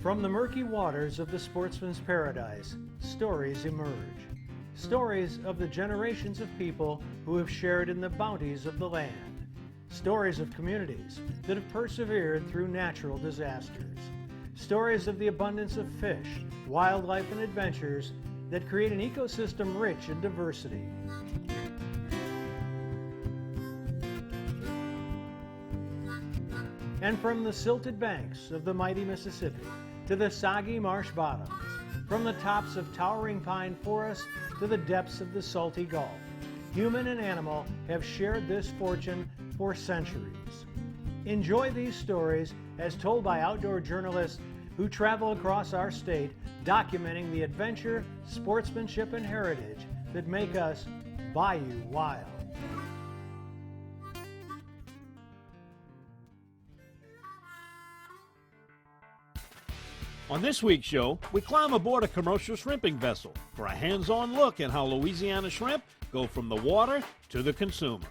From the murky waters of the sportsman's paradise, stories emerge. Stories of the generations of people who have shared in the bounties of the land. Stories of communities that have persevered through natural disasters. Stories of the abundance of fish, wildlife, and adventures that create an ecosystem rich in diversity. And from the silted banks of the mighty Mississippi to the soggy marsh bottoms, from the tops of towering pine forests to the depths of the salty Gulf, human and animal have shared this fortune for centuries. Enjoy these stories as told by outdoor journalists who travel across our state, documenting the adventure, sportsmanship, and heritage that make us Bayou Wild. On this week's show, we climb aboard a commercial shrimping vessel for a hands-on look at how Louisiana shrimp go from the water to the consumer.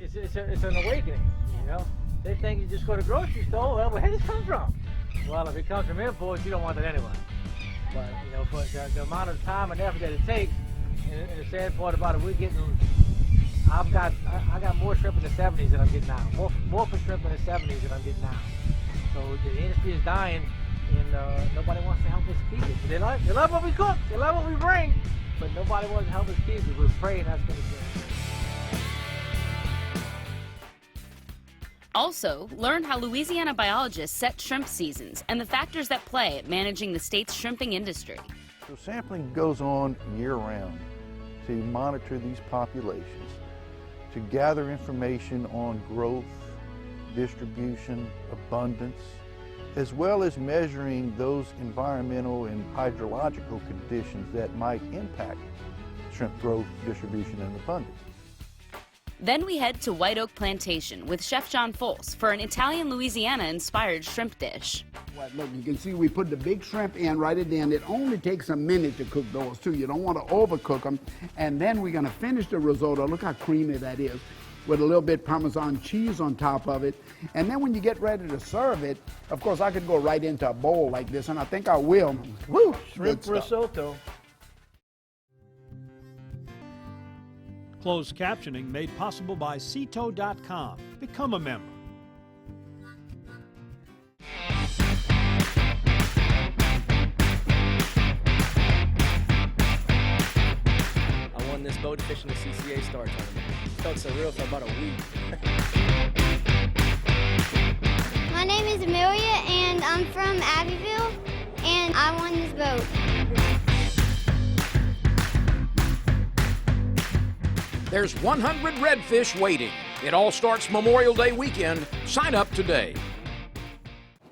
It's an awakening, you know. They think you just go to the grocery store, well, where does it come from? Well, if it comes from imports, you don't want it anyway. But, you know, for the amount of time and effort that it takes, and the sad part about it, I got more shrimp in the 70s than I'm getting now. More for shrimp in the 70s than I'm getting now. So the industry is dying, and nobody wants to help us keep it. They love what we cook, they love what we bring, but nobody wants to help us keep it. We're afraid that's going to change. Also, learn how Louisiana biologists set shrimp seasons and the factors that play at managing the state's shrimping industry. So sampling goes on year-round to monitor these populations, to gather information on growth, distribution, abundance, as well as measuring those environmental and hydrological conditions that might impact shrimp growth, distribution, and abundance. Then we head to White Oak Plantation with Chef John Fols for an Italian Louisiana-inspired shrimp dish. Look, you can see we put the big shrimp in right at the end. It only takes a minute to cook those too. You don't want to overcook them. And then we're going to finish the risotto. Look how creamy that is, with a little bit Parmesan cheese on top of it. And then when you get ready to serve it, of course, I could go right into a bowl like this, and I think I will. Woo! Shrimp risotto. Closed captioning made possible by Ceto.com. Become a member. I won this boat fishing the CCA Star Tournament. Felt surreal for about a week. My name is Amelia, and I'm from Abbeville, and I won this boat. There's 100 redfish waiting. It all starts Memorial Day weekend. Sign up today.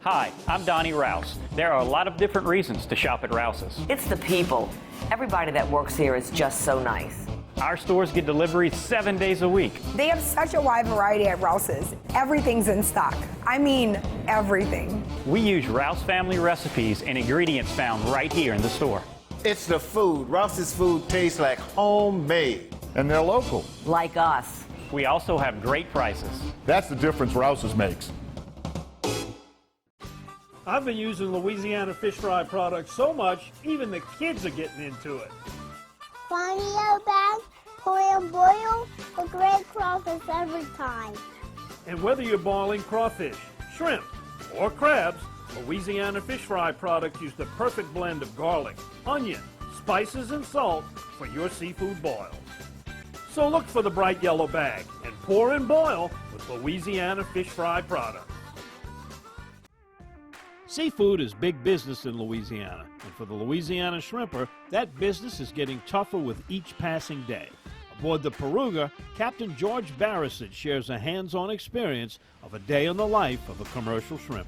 Hi, I'm Donnie Rouse. There are a lot of different reasons to shop at Rouse's. It's the people. Everybody that works here is just so nice. Our stores get deliveries 7 days a week. They have such a wide variety at Rouse's. Everything's in stock. I mean, everything. We use Rouse family recipes and ingredients found right here in the store. It's the food. Rouse's food tastes like homemade. And they're local. Like us. We also have great prices. That's the difference Rouse's makes. I've been using Louisiana fish fry products so much, even the kids are getting into it. Funny yellow bag, pour and boil, a great crawfish every time. And whether you're boiling crawfish, shrimp, or crabs, Louisiana fish fry products use the perfect blend of garlic, onion, spices, and salt for your seafood boils. So look for the bright yellow bag and pour and boil with Louisiana fish fry products. Seafood is big business in Louisiana, and for the Louisiana shrimper, that business is getting tougher with each passing day. Aboard the Piruga, Captain George Barrison shares a hands-on experience of a day in the life of a commercial shrimper.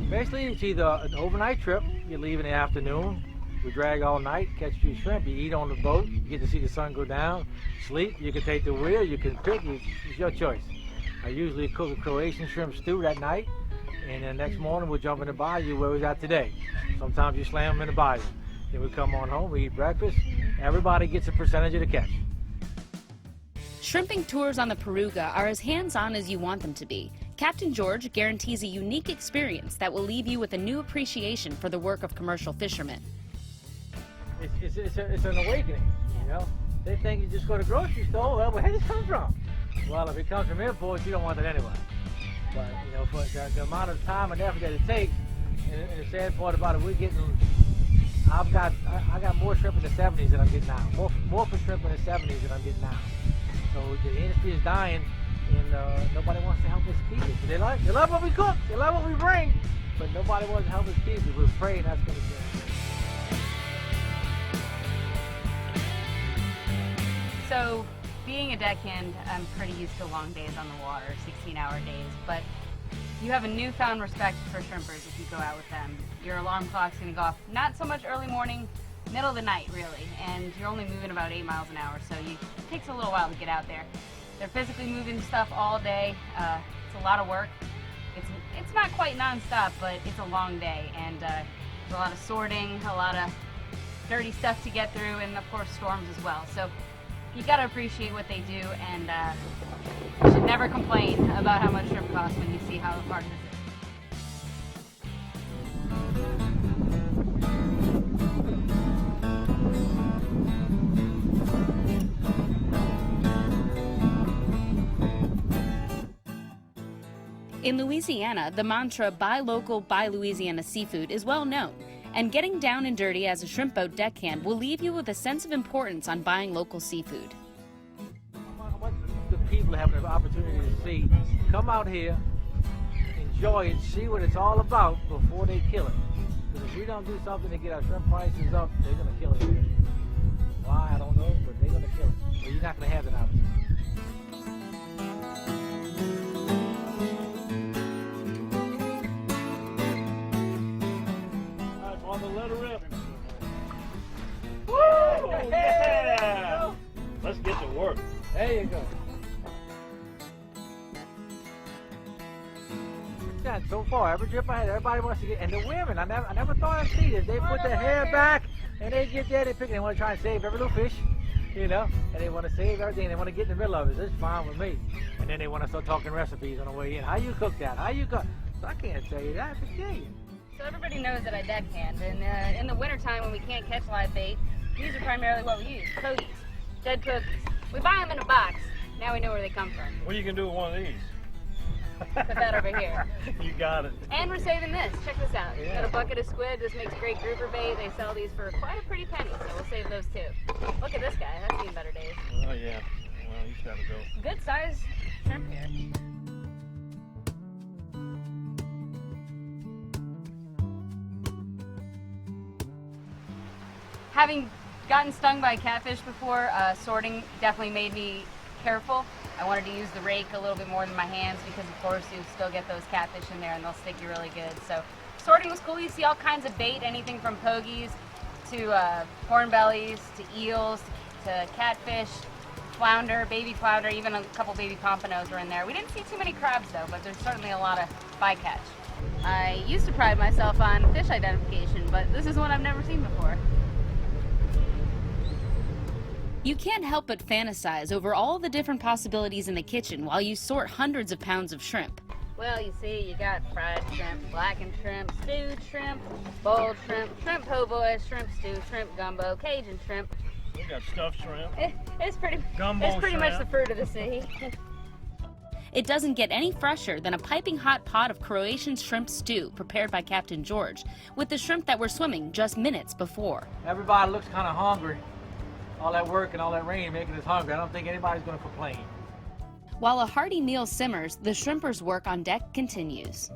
Basically, it's either an overnight trip you leave in the afternoon. We drag all night, catch a few shrimp. You eat on the boat. You get to see the sun go down. Sleep. You can take the wheel. You can pick. It's your choice. I usually cook a Croatian shrimp stew that night, and then next morning we'll jump in the bayou where we're at today. Sometimes you slam them in the bayou. Then we come on home, we eat breakfast. Everybody gets a percentage of the catch. Shrimping tours on the Piruga are as hands-on as you want them to be. Captain George guarantees a unique experience that will leave you with a new appreciation for the work of commercial fishermen. It's an awakening, you know. They think you just go to the grocery store, well, where did this come from? Well, if it comes from imports, you don't want it anyway. But, you know, for the amount of time and effort that it takes, and the sad part about it, I got more shrimp in the 70s than I'm getting now. More for shrimp in the 70s than I'm getting now. So the industry is dying, and nobody wants to help us keep it. They love what we cook, they love what we bring, but nobody wants to help us keep it. We're afraid that's going to change. So, being a deckhand, I'm pretty used to long days on the water, 16-hour days, but you have a newfound respect for shrimpers if you go out with them. Your alarm clock's going to go off not so much early morning, middle of the night, really, and you're only moving about 8 miles an hour, so it takes a little while to get out there. They're physically moving stuff all day. It's a lot of work. It's not quite non-stop, but it's a long day, and there's a lot of sorting, a lot of dirty stuff to get through, and of course storms as well. So you got to appreciate what they do, and you should never complain about how much shrimp costs when you see how hard this is. In Louisiana, the mantra "Buy local, buy Louisiana seafood" is well known, and getting down and dirty as a shrimp boat deckhand will leave you with a sense of importance on buying local seafood. I want the people to have the opportunity to see, come out here, enjoy it, see what it's all about before they kill it. Because if we don't do something to get our shrimp prices up, they're going to kill it here. Why, I don't know, but they're going to kill it. So you're not going to have that opportunity. On the letter rip. Woo! Yeah! Let's get to work. There you go. Yeah, so far, every trip I had, everybody wants to get, and the women, I never thought I'd see this. They put their hair back, and they get there, they want to try and save every little fish, you know, and they want to save everything, they want to get in the middle of it. It's fine with me. And then they want to start talking recipes on the way in. How you cook that? How you cook? So I can't tell you that, I forget you. So everybody knows that I deckhand, and in the wintertime when we can't catch live bait, these are primarily what we use, pogies, dead cookies. We buy them in a box. Now we know where they come from. What are you going to do with one of these? Put that over here. You got it. And we're saving this. Check this out. Yeah. Got a bucket of squid. This makes great grouper bait. They sell these for quite a pretty penny, so we'll save those too. Look at this guy. I've seen better days. Oh, yeah. Well, he's got to go. Good size shrimp here. Having gotten stung by catfish before, sorting definitely made me careful. I wanted to use the rake a little bit more than my hands because, of course, you still get those catfish in there and they'll stick you really good. So sorting was cool. You see all kinds of bait, anything from pogies to hornbellies to eels to catfish, flounder, baby flounder, even a couple baby pompanos were in there. We didn't see too many crabs, though, but there's certainly a lot of bycatch. I used to pride myself on fish identification, but this is one I've never seen before. You can't help but fantasize over all the different possibilities in the kitchen while you sort hundreds of pounds of shrimp. Well, you see, you got fried shrimp, blackened shrimp, stewed shrimp, boiled shrimp, shrimp po' boy, shrimp stew, shrimp gumbo, Cajun shrimp. We got stuffed shrimp. It's pretty shrimp. much the fruit of the sea. It doesn't get any fresher than a piping hot pot of Croatian shrimp stew prepared by Captain George, with the shrimp that were swimming just minutes before. Everybody looks kind of hungry. All that work and all that rain making us hungry. I don't think anybody's going to complain. While a hearty meal simmers, the shrimpers' work on deck continues.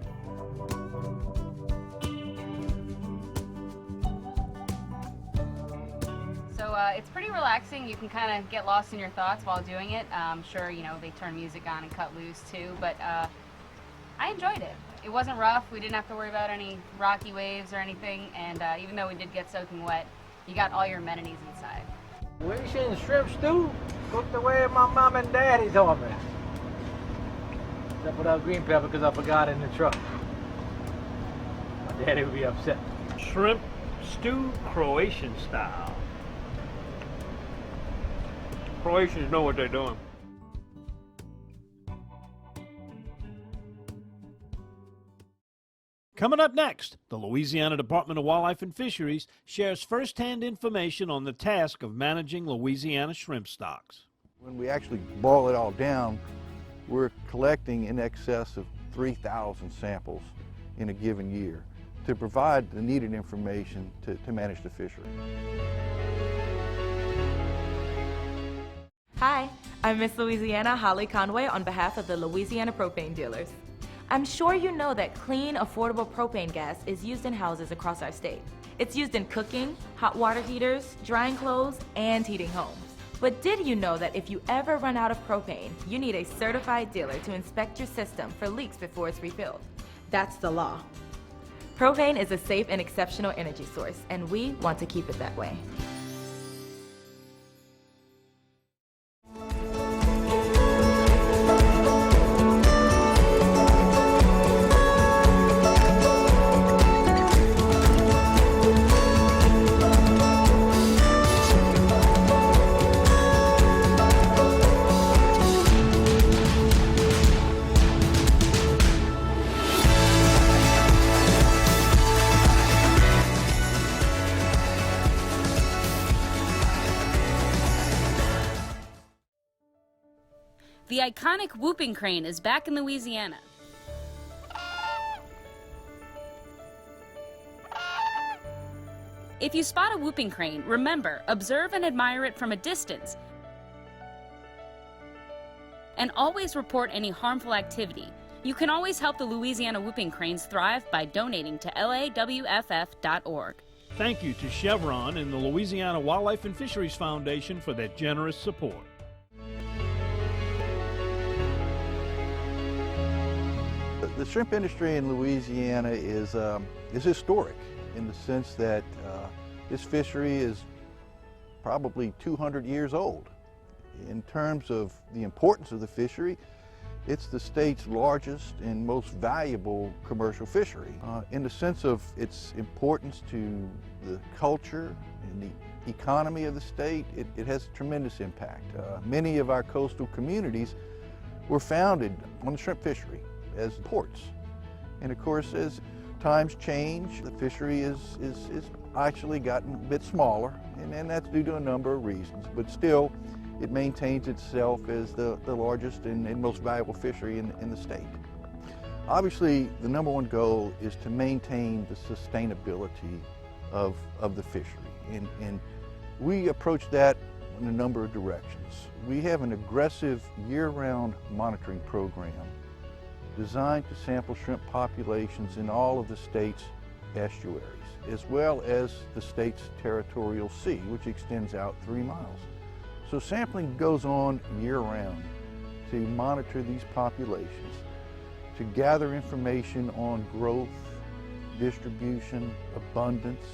So it's pretty relaxing. You can kind of get lost in your thoughts while doing it. I'm sure, you know, they turn music on and cut loose too, but I enjoyed it. It wasn't rough. We didn't have to worry about any rocky waves or anything, and even though we did get soaking wet, you got all your amenities inside. We seen shrimp stew cooked the way my mom and daddy taught me. Except without green pepper because I forgot it in the truck. My daddy would be upset. Shrimp stew Croatian style. Croatians know what they're doing. Coming up next, the Louisiana Department of Wildlife and Fisheries shares first-hand information on the task of managing Louisiana shrimp stocks. When we actually boil it all down, we're collecting in excess of 3,000 samples in a given year to provide the needed information to manage the fishery. Hi, I'm Miss Louisiana Holly Conway on behalf of the Louisiana Propane Dealers. I'm sure you know that clean, affordable propane gas is used in houses across our state. It's used in cooking, hot water heaters, drying clothes, and heating homes. But did you know that if you ever run out of propane, you need a certified dealer to inspect your system for leaks before it's refilled? That's the law. Propane is a safe and exceptional energy source, and we want to keep it that way. The iconic whooping crane is back in Louisiana. If you spot a whooping crane, remember, observe and admire it from a distance. And always report any harmful activity. You can always help the Louisiana whooping cranes thrive by donating to lawff.org. Thank you to Chevron and the Louisiana Wildlife and Fisheries Foundation for their generous support. The shrimp industry in Louisiana is historic in the sense that this fishery is probably 200 years old. In terms of the importance of the fishery, it's the state's largest and most valuable commercial fishery. In the sense of its importance to the culture and the economy of the state, it has a tremendous impact. Many of our coastal communities were founded on the shrimp fishery as ports. And of course, as times change, the fishery is actually gotten a bit smaller, and that's due to a number of reasons, but still it maintains itself as the largest and most valuable fishery in the state. Obviously, the number one goal is to maintain the sustainability of the fishery, and we approach that in a number of directions. We have an aggressive year-round monitoring program designed to sample shrimp populations in all of the state's estuaries, as well as the state's territorial sea, which extends out 3 miles. So sampling goes on year-round to monitor these populations, to gather information on growth, distribution, abundance,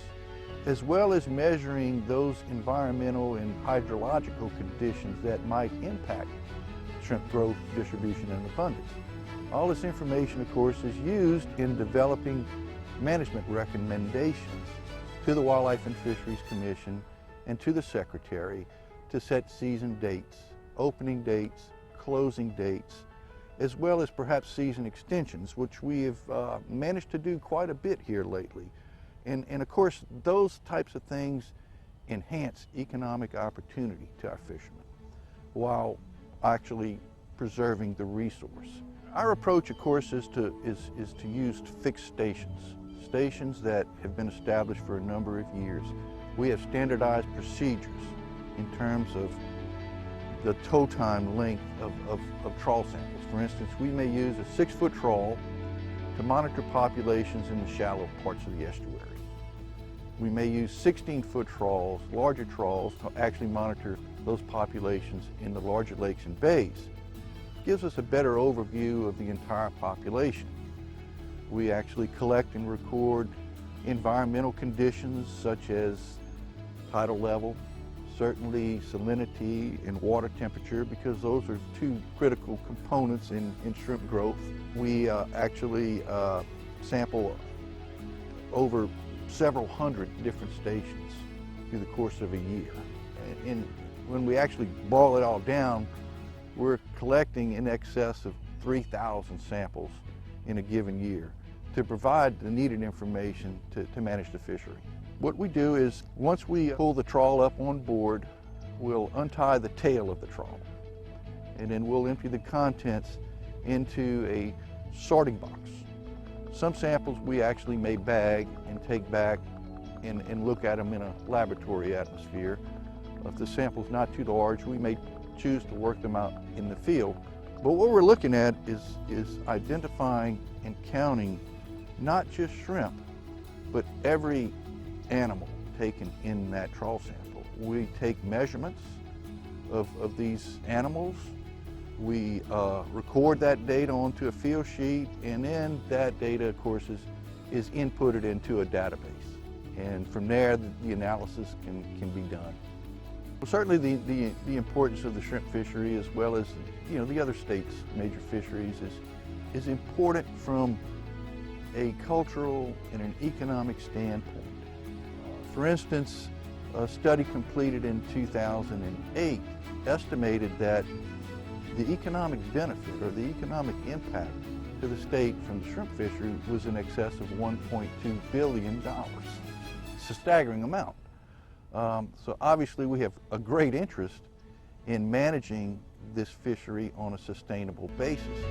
as well as measuring those environmental and hydrological conditions that might impact shrimp growth, distribution, and abundance. All this information, of course, is used in developing management recommendations to the Wildlife and Fisheries Commission and to the Secretary to set season dates, opening dates, closing dates, as well as perhaps season extensions, which we have managed to do quite a bit here lately. And of course, those types of things enhance economic opportunity to our fishermen while actually preserving the resource. Our approach, of course, is to use fixed stations that have been established for a number of years. We have standardized procedures in terms of the tow time length of trawl samples. For instance, we may use a 6-foot trawl to monitor populations in the shallow parts of the estuary. We may use 16-foot trawls, larger trawls, to actually monitor those populations in the larger lakes and bays. It gives us a better overview of the entire population. We actually collect and record environmental conditions such as tidal level, certainly salinity and water temperature, because those are two critical components in shrimp growth. We actually sample over several hundred different stations through the course of a year. And when we actually boil it all down, we're collecting in excess of 3,000 samples in a given year to provide the needed information to manage the fishery. What we do is, once we pull the trawl up on board, we'll untie the tail of the trawl, and then we'll empty the contents into a sorting box. Some samples we actually may bag and take back and look at them in a laboratory atmosphere. If the sample's not too large, we may choose to work them out in the field. But what we're looking at is identifying and counting not just shrimp, but every animal taken in that trawl sample. We take measurements of these animals. We record that data onto a field sheet, and then that data, of course, is inputted into a database. And from there, the analysis can be done. Well, certainly the importance of the shrimp fishery, as well as the other states' major fisheries, is important from a cultural and an economic standpoint. For instance, a study completed in 2008 estimated that the economic benefit or the economic impact to the state from the shrimp fishery was in excess of $1.2 billion. It's a staggering amount. So obviously we have a great interest in managing this fishery on a sustainable basis.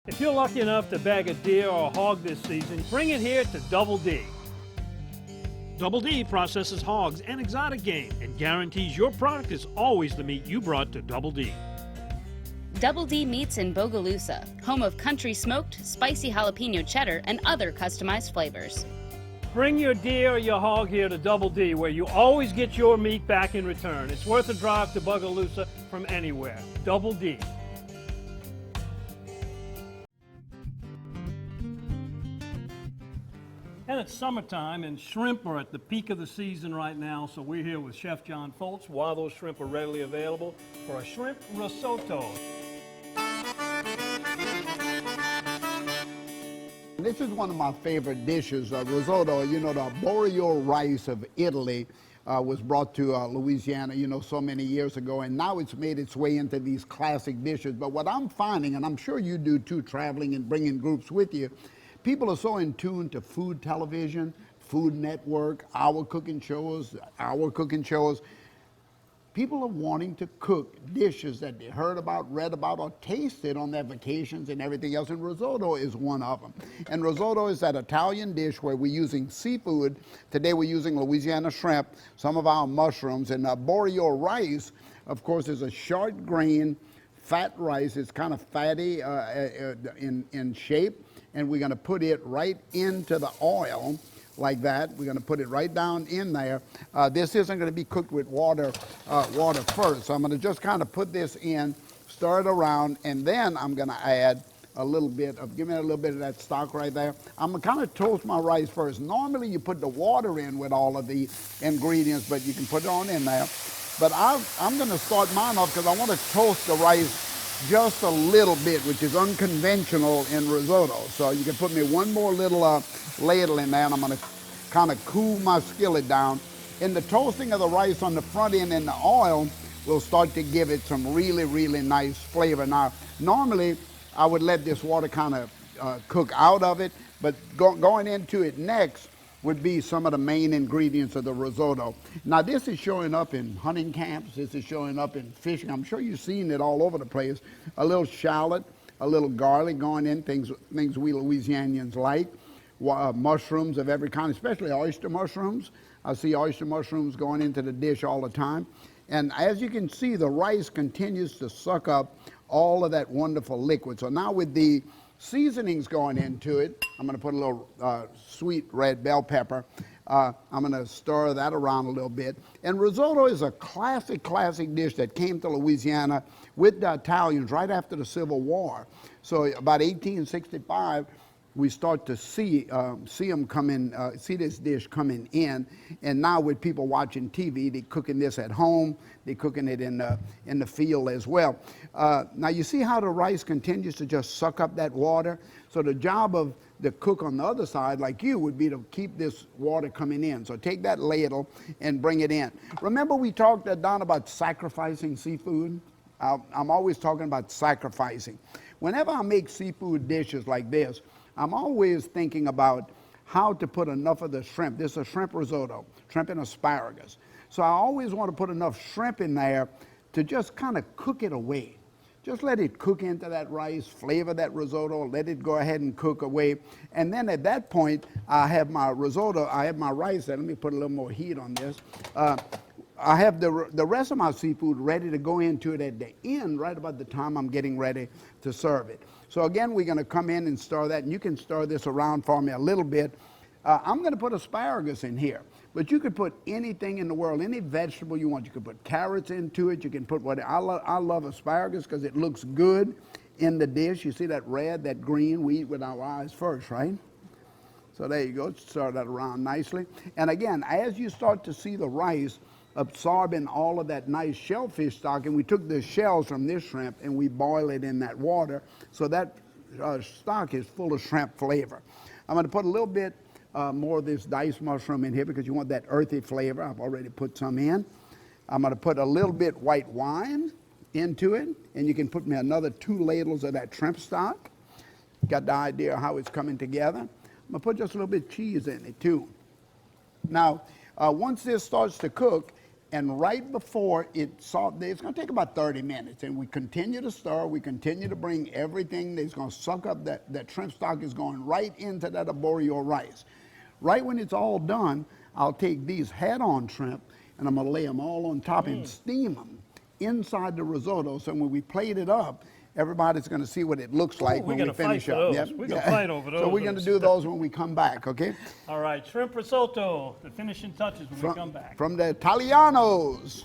If you're lucky enough to bag a deer or a hog this season, bring it here to Double D. Double D processes hogs and exotic game and guarantees your product is always the meat you brought to Double D. Double D Meats in Bogalusa, home of country smoked, spicy jalapeno cheddar, and other customized flavors. Bring your deer or your hog here to Double D, where you always get your meat back in return. It's worth a drive to Bogalusa from anywhere. Double D. And it's summertime, and shrimp are at the peak of the season right now, so we're here with Chef John Foltz, while those shrimp are readily available, for a shrimp risotto. This is one of my favorite dishes, risotto. You know, the arborio rice of Italy was brought to Louisiana, so many years ago, and now it's made its way into these classic dishes. But what I'm finding, and I'm sure you do too, traveling and bringing groups with you, people are so in tune to food television, Food Network, our cooking shows. People are wanting to cook dishes that they heard about, read about, or tasted on their vacations and everything else, and risotto is one of them. And risotto is that Italian dish where we're using seafood. Today we're using Louisiana shrimp, some of our mushrooms, and arborio rice, of course, is a short grain, fat rice. It's kind of fatty in shape, and we're going to put it right into the oil like that. We're going to put it right down in there. This isn't going to be cooked with water first. So I'm going to just kind of put this in, stir it around, and then I'm going to add a little bit of, give me a little bit of that stock right there. I'm going to kind of toast my rice first. Normally you put the water in with all of the ingredients, but you can put it on in there. But I'm going to start mine off because I want to toast the rice just a little bit, which is unconventional in risotto. So you can put me one more little ladle in there, and I'm going to kind of cool my skillet down. In the toasting of the rice on the front end in the oil, will start to give it some really, really nice flavor. Now, normally I would let this water kind of cook out of it, but going into it next, would be some of the main ingredients of the risotto. Now this is showing up in hunting camps, this is showing up in fishing. I'm sure you've seen it all over the place. A little shallot, a little garlic going in, things we Louisianians like. Mushrooms of every kind, especially oyster mushrooms. I see oyster mushrooms going into the dish all the time. And as you can see, the rice continues to suck up all of that wonderful liquid. So now with the seasonings going into it, I'm going to put a little sweet red bell pepper. I'm going to stir that around a little bit. And risotto is a classic dish that came to Louisiana with the Italians right after the Civil War. So about 1865, we start to see them come in, see this dish coming in. And now with people watching TV, they're cooking this at home. They're cooking it in the field as well. Now you see how the rice continues to just suck up that water? So the job of the cook on the other side, like you, would be to keep this water coming in. So take that ladle and bring it in. Remember we talked, Don, about sacrificing seafood? I'm always talking about sacrificing. Whenever I make seafood dishes like this, I'm always thinking about how to put enough of the shrimp. This is a shrimp risotto, shrimp and asparagus. So I always want to put enough shrimp in there to just kind of cook it away. Just let it cook into that rice, flavor that risotto, let it go ahead and cook away. And then at that point, I have my risotto, I have my rice there. Let me put a little more heat on this. I have the rest of my seafood ready to go into it at the end, right about the time I'm getting ready to serve it. So again, we're going to come in and stir that, and you can stir this around for me a little bit. I'm going to put asparagus in here, but you could put anything in the world, any vegetable you want. You could put carrots into it. You can put what I love asparagus because it looks good in the dish. You see that red, that green, we eat with our eyes first, right? So there you go, stir that around nicely. And again, as you start to see the rice absorbing all of that nice shellfish stock, and we took the shells from this shrimp and we boil it in that water, so that stock is full of shrimp flavor. I'm going to put a little bit more of this diced mushroom in here because you want that earthy flavor. I've already put some in. I'm going to put a little bit white wine into it, and you can put me another 2 ladles of that shrimp stock. Got the idea how it's coming together. I'm going to put just a little bit of cheese in it too. Now, once this starts to cook, and right before it's going to take about 30 minutes, and we continue to stir, we continue to bring everything that's going to suck up that shrimp stock is going right into that arborio rice. Right when it's all done, I'll take these head-on shrimp, and I'm going to lay them all on top and steam them inside the risotto, so when we plate it up, everybody's going to see what it looks like when we finish up. Yep. We're going to fight over those. So we're going to do those when we come back, okay? All right, shrimp risotto, the finishing touches when we come back. From the Italianos.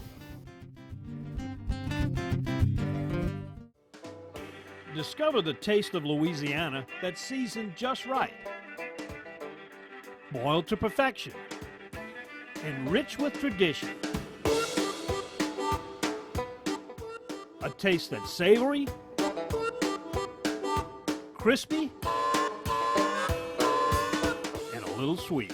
Discover the taste of Louisiana that's seasoned just right. Boiled to perfection. And rich with tradition. A taste that's savory, crispy, and a little sweet.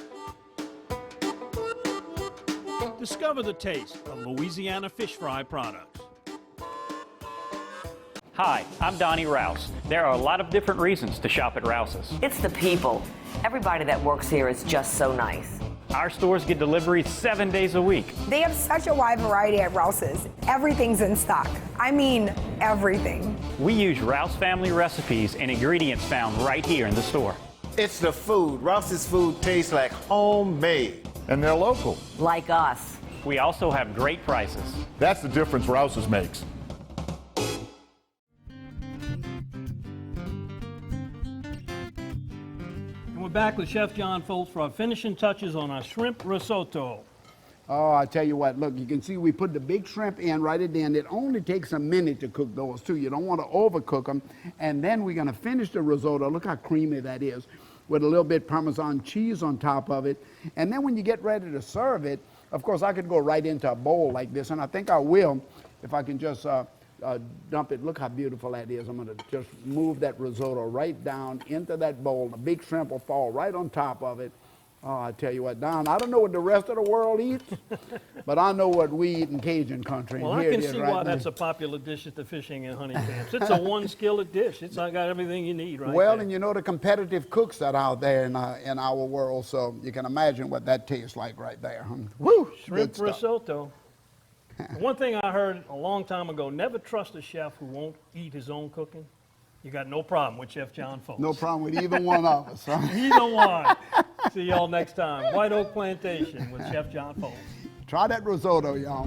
Discover the taste of Louisiana fish fry products. Hi, I'm Donnie Rouse. There are a lot of different reasons to shop at Rouse's. It's the people. Everybody that works here is just so nice. Our stores get deliveries 7 days a week. They have such a wide variety at Rouse's. Everything's in stock. I mean, everything. We use Rouse family recipes and ingredients found right here in the store. It's the food. Rouse's food tastes like homemade. And they're local. Like us. We also have great prices. That's the difference Rouse's makes. We're back with Chef John Foltz for our finishing touches on our shrimp risotto. Oh, I tell you what, look, you can see we put the big shrimp in right at the end. It only takes a minute to cook those too. You don't want to overcook them. And then we're going to finish the risotto. Look how creamy that is, with a little bit Parmesan cheese on top of it. And then when you get ready to serve it, of course, I could go right into a bowl like this, and I think I will if I can just dump it. Look how beautiful that is. I'm going to just move that risotto right down into that bowl. The big shrimp will fall right on top of it. Oh, I tell you what, Don, I don't know what the rest of the world eats, but I know what we eat in Cajun country. Well, I can see why that's a popular dish at the fishing and hunting camps. It's a one-skillet dish. It's got everything you need right Well, there. and you know the competitive cooks that are out there in our world, so you can imagine what that tastes like right there. Woo! Shrimp risotto. One thing I heard a long time ago, never trust a chef who won't eat his own cooking. You got no problem with Chef John Folse. No problem with either one of us. Huh? Either one. See y'all next time. White Oak Plantation with Chef John Folse. Try that risotto, y'all.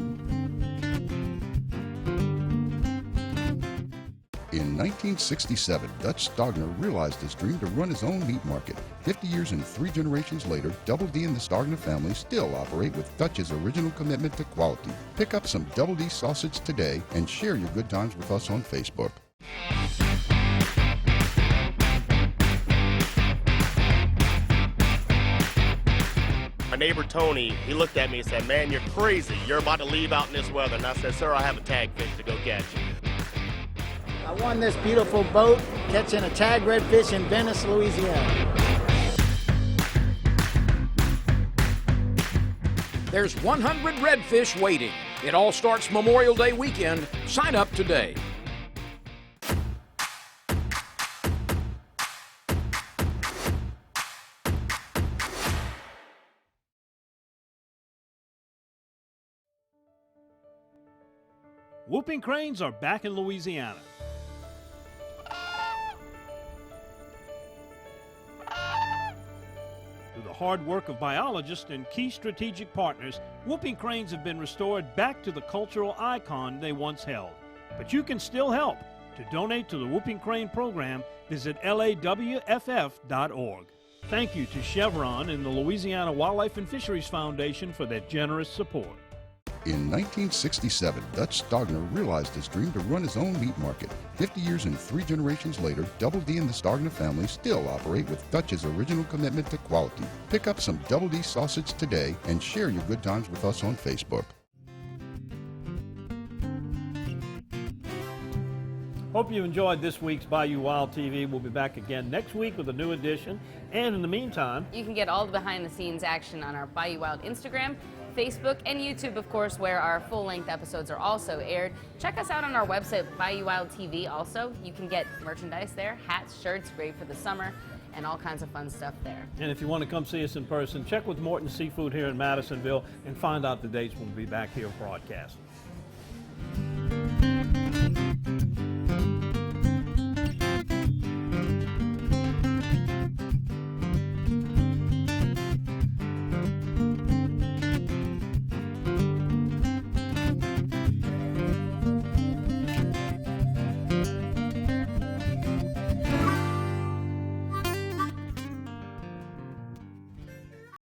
In 1967, Dutch Stogner realized his dream to run his own meat market. 50 years and 3 generations later, Double D and the Stogner family still operate with Dutch's original commitment to quality. Pick up some Double D sausage today and share your good times with us on Facebook. My neighbor Tony, he looked at me and said, "Man, you're crazy. You're about to leave out in this weather." And I said, "Sir, I have a tag fish to go catch." I won this beautiful boat catching a tag redfish in Venice, Louisiana. There's 100 redfish waiting. It all starts Memorial Day weekend. Sign up today. Whooping cranes are back in Louisiana. Through the hard work of biologists and key strategic partners, whooping cranes have been restored back to the cultural icon they once held. But you can still help. To donate to the Whooping Crane program, visit lawff.org. Thank you to Chevron and the Louisiana Wildlife and Fisheries Foundation for their generous support. In 1967, Dutch Stogner realized his dream to run his own meat market. 50 years and 3 generations later, Double D and the Stogner family still operate with Dutch's original commitment to quality. Pick up some Double D sausage today and share your good times with us on Facebook. Hope you enjoyed this week's Bayou Wild TV. We'll be back again next week with a new edition. And in the meantime, you can get all the behind-the-scenes action on our Bayou Wild Instagram, Facebook, and YouTube, of course, where our full-length episodes are also aired. Check us out on our website, Bayou Wild TV. Also, you can get merchandise there, hats, shirts, great for the summer, and all kinds of fun stuff there. and if you want to come see us in person, check with Morton Seafood here in Madisonville and find out the dates when we'll be back here broadcasting.